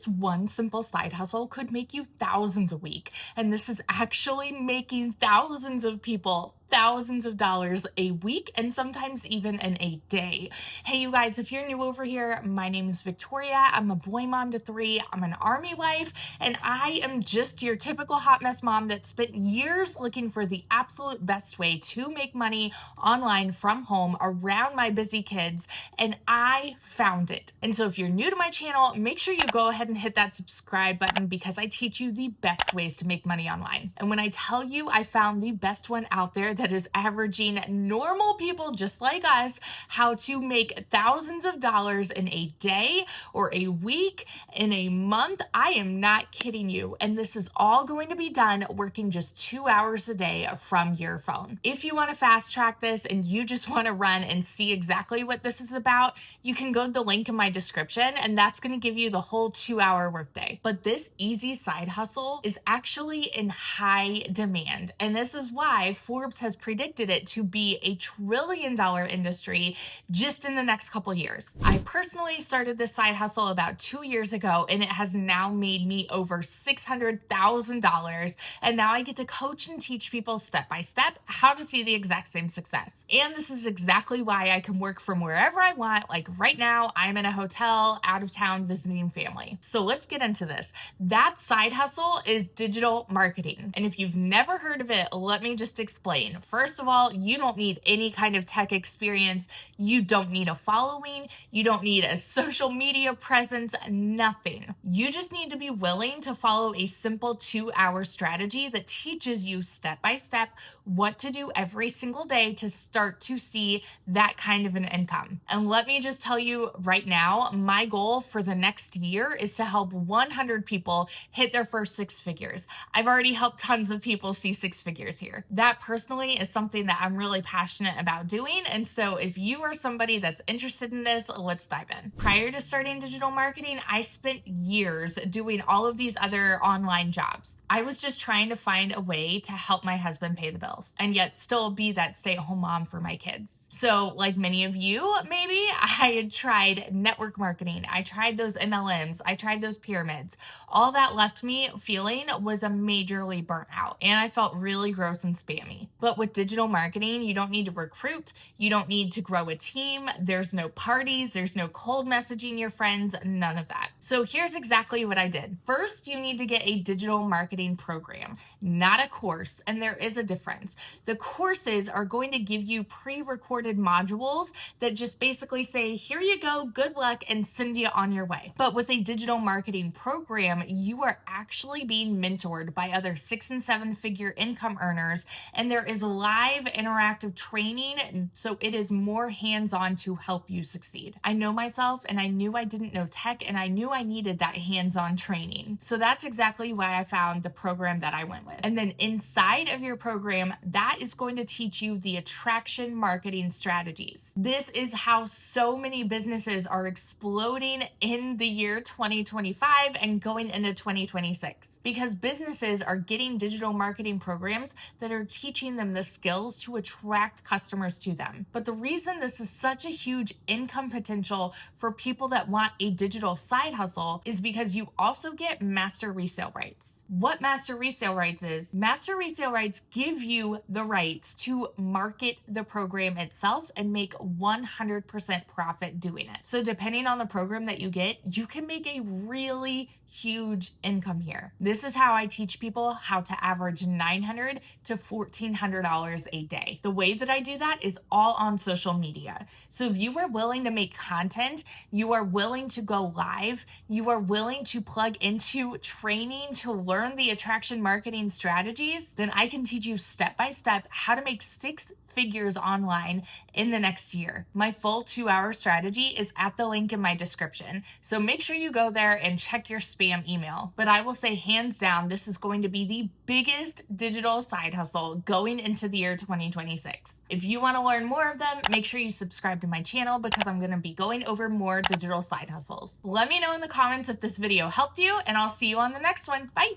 this one simple side hustle could make you thousands a week. And this is actually making thousands of people thousands of dollars a week and sometimes even in a day. Hey, you guys, if you're new over here, my name is Victoria. I'm a boy mom to three. I'm an army wife, and I am just your typical hot mess mom that spent years looking for the absolute best way to make money online from home around my busy kids, and I found it. And so if you're new to my channel, make sure you go ahead and hit that subscribe button because I teach you the best ways to make money online. And when I tell you I found the best one out there that is averaging normal people just like us how to make thousands of dollars in a day or a week, in a month, I am not kidding you. And this is all going to be done working just 2 hours a day from your phone. If you want to fast track this and you just want to run and see exactly what this is about, you can go to the link in my description, and that's going to give you the whole 2-hour workday. But this easy side hustle is actually in high demand. And this is why Forbes has predicted it to be a $1 trillion industry just in the next couple years. I personally started this side hustle about 2 years ago, and it has now made me over $600,000. And now I get to coach and teach people step by step how to see the exact same success. And this is exactly why I can work from wherever I want. Like right now, I'm in a hotel out of town visiting family. So let's get into this. That side hustle is digital marketing. And if you've never heard of it, let me just explain. First of all, you don't need any kind of tech experience. You don't need a following. You don't need a social media presence, nothing. You just need to be willing to follow a simple 2-hour strategy that teaches you step by step what to do every single day to start to see that kind of an income. And let me just tell you right now, my goal for the next year is to help 100 people hit their first 6 figures. I've already helped tons of people see 6 figures here. That personally is something that I'm really passionate about doing. And so if you are somebody that's interested in this, let's dive in. Prior to starting digital marketing, I spent years doing all of these other online jobs. I was just trying to find a way to help my husband pay the bills and yet still be that stay-at-home mom for my kids. So like many of you, maybe, I had tried network marketing. I tried those MLMs. I tried those pyramids. All that left me feeling was a majorly burnt out, and I felt really gross and spammy. But with digital marketing, you don't need to recruit. You don't need to grow a team. There's no parties. There's no cold messaging your friends, none of that. So here's exactly what I did. First, you need to get a digital marketing program, not a course, and there is a difference. The courses are going to give you pre-recorded modules that just basically say, here you go, good luck, and send you on your way. But with a digital marketing program, you are actually being mentored by other 6- and 7-figure income earners, and there is live interactive training, so it is more hands-on to help you succeed. I know myself, and I knew I didn't know tech, and I knew I needed that hands-on training. So that's exactly why I found the program that I went with. And then inside of your program, that is going to teach you the attraction marketing strategies. This is how so many businesses are exploding in the year 2025 and going into 2026 because businesses are getting digital marketing programs that are teaching them the skills to attract customers to them. But the reason this is such a huge income potential for people that want a digital side hustle is because you also get Master Resell Rights. What Master Resell Rights is, Master Resell Rights give you the rights to market the program itself and make 100% profit doing it. So depending on the program that you get, you can make a really huge income here. This is how I teach people how to average $900 to $1,400 a day. The way that I do that is all on social media. So if you are willing to make content, you are willing to go live, you are willing to plug into training to learn the attraction marketing strategies, then I can teach you step by step how to make 6 figures online in the next year. My full 2-hour strategy is at the link in my description. So make sure you go there and check your spam email. But I will say hands down, this is going to be the biggest digital side hustle going into the year 2026. If you want to learn more of them, make sure you subscribe to my channel because I'm going to be going over more digital side hustles. Let me know in the comments if this video helped you, and I'll see you on the next one. Bye.